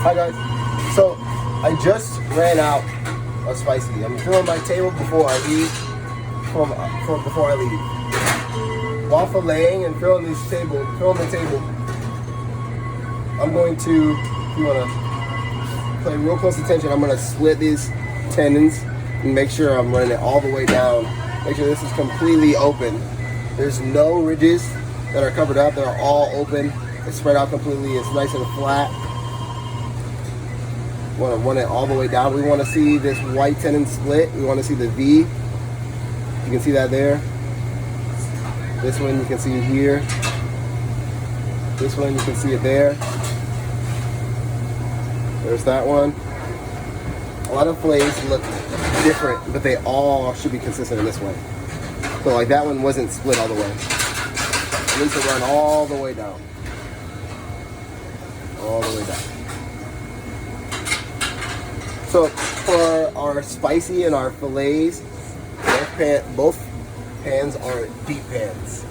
Hi guys. So I just ran out of spicy. I'm filling my table before I leave. Before I leave. While filleting and filling the table, I'm going to, if you want to pay real close attention, I'm going to split these tendons and make sure I'm running it all the way down. Make sure this is completely open. There's no ridges that are covered up. They're all open. It's spread out completely. It's nice and flat. We want to run it all the way down. We want to see this white tendon split. We want to see the V. You can see that there. This one you can see here. This one you can see it there. There's that one. A lot of fillets look different, but they all should be consistent in this way. So like that one wasn't split all the way. It needs to run all the way down. All the way down. So for our spicy and our fillets, both pans are deep pans.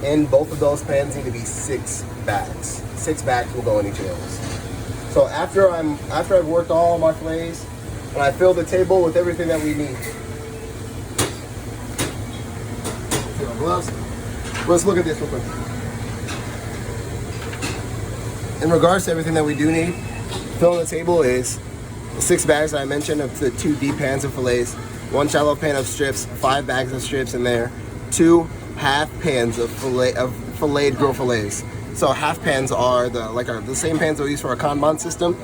And both of those pans need to be 6 bags. 6 bags will go in each of those. So after I've worked all my fillets and I fill the table with everything that we need. Gloves. Let's look at this real quick. In regards to everything that we do need, filling the table is the 6 bags that I mentioned of the 2 deep pans of fillets, 1 shallow pan of strips, 5 bags of strips in there, 2 half pans of filleted grilled fillets. So half pans are the same pans that we use for our Kanban system.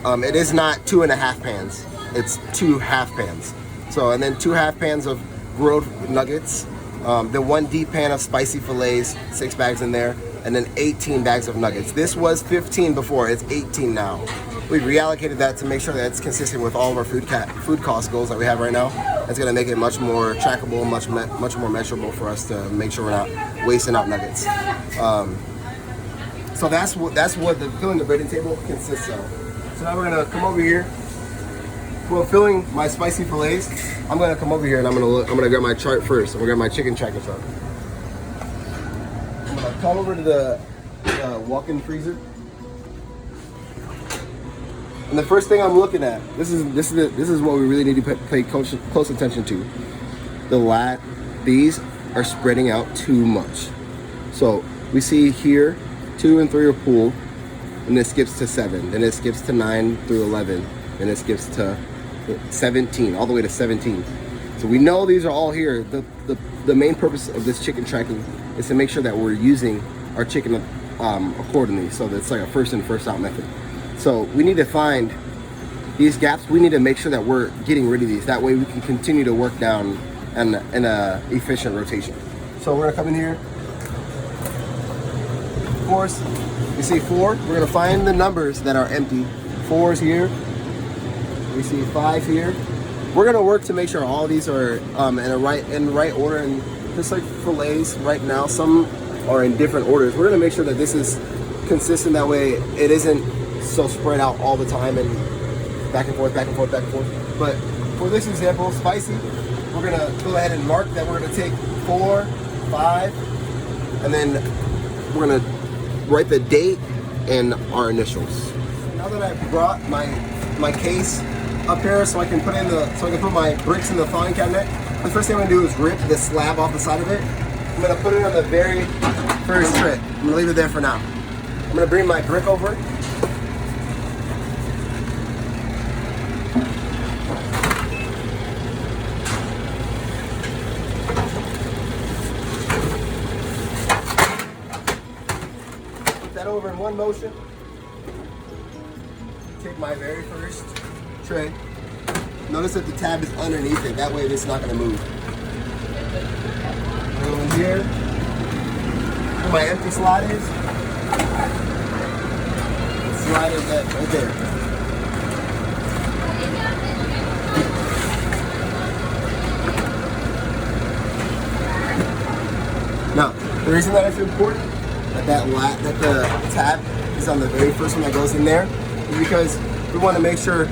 It is not 2.5 pans. It's 2 half pans. So and then 2 half pans of grilled nuggets. The 1 deep pan of spicy fillets, 6 bags in there, and then 18 bags of nuggets. This was 15 before, it's 18 now. We reallocated that to make sure that it's consistent with all of our food cost goals that we have right now. It's gonna make it much more trackable, much more measurable for us to make sure we're not wasting out nuggets. So that's what the filling the breading table consists of. So now we're gonna come over here. For filling my spicy fillets, I'm gonna come over here and I'm gonna grab my chart first. I'm gonna grab my chicken tracker chart. I'm gonna come over to the walk-in freezer. And the first thing I'm looking at, this is what we really need to pay close attention to. These are spreading out too much. So we see here 2 and 3 are pool, and it skips to 7, then it skips to 9 through 11, and it skips to 17, all the way to 17. So we know these are all here. The main purpose of this chicken tracking is to make sure that we're using our chicken accordingly, so that it's like a first in, first out method. So we need to find these gaps. We need to make sure that we're getting rid of these. That way we can continue to work down in a efficient rotation. So we're gonna come in here. Of course, you see 4. We're gonna find the numbers that are empty. 4 is here. We see 5 here. We're gonna work to make sure all these are in the right order. And just like fillets right now, some are in different orders. We're gonna make sure that this is consistent. That way it isn't so spread out all the time and back and forth, back and forth, back and forth. But for this example, spicy, we're gonna go ahead and mark that we're gonna take 4, 5, and then we're gonna write the date and our initials. Now that I've brought my case up here so I can put my bricks in the thawing cabinet, the first thing I'm gonna do is rip the slab off the side of it. I'm gonna put it on the very first tray. I'm gonna leave it there for now. I'm gonna bring my brick over. Over in one motion. Take my very first tray. Notice that the tab is underneath it. That way it's not going to move. Go in here. Where my empty slot is. Slide is that right there. Now, the reason that it's important that the tab is on the very first one that goes in there is because we want to make sure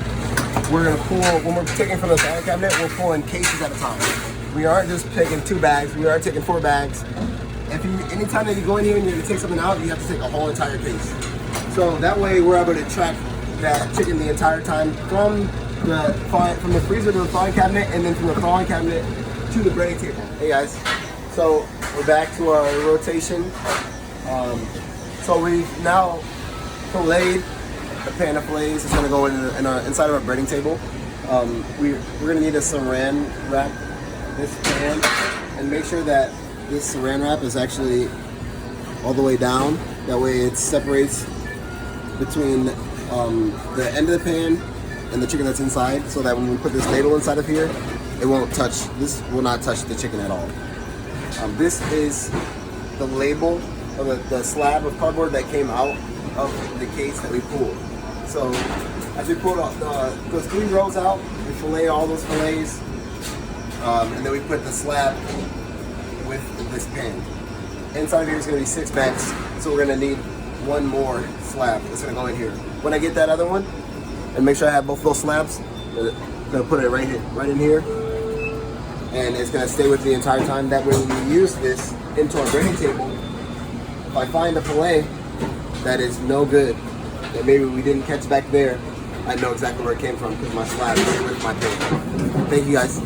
we're going to pull, when we're taking from the salad cabinet, we're pulling cases at a time. We aren't just taking 2 bags, we are taking 4 bags. Anytime that you go in here and you're going to take something out, you have to take a whole entire case. So that way we're able to track that chicken the entire time from the freezer to the thawing cabinet, and then from the thawing cabinet to the breading table. Hey guys, so we're back to our rotation. So we've now filleted a pan of fillets. It's going to go inside of our breading table. We're going to need a saran wrap this pan and make sure that this saran wrap is actually all the way down. That way it separates between the end of the pan and the chicken that's inside, so that when we put this ladle inside of here, it won't touch. This will not touch the chicken at all. This is the label of the slab of cardboard that came out of the case that we pulled. So as we pulled those 3 rows out, we fillet all those fillets, and then we put the slab with this pan. Inside of here is going to be 6 bags, so we're going to need 1 more slab that's going to go in here. When I get that other one, and make sure I have both those slabs, I'm going to put it right in here, and it's going to stay with the entire time. That way when we use this into our breading table, if I find a fillet that is no good, that maybe we didn't catch back there, I know exactly where it came from because my slab is with my pan. Thank you guys.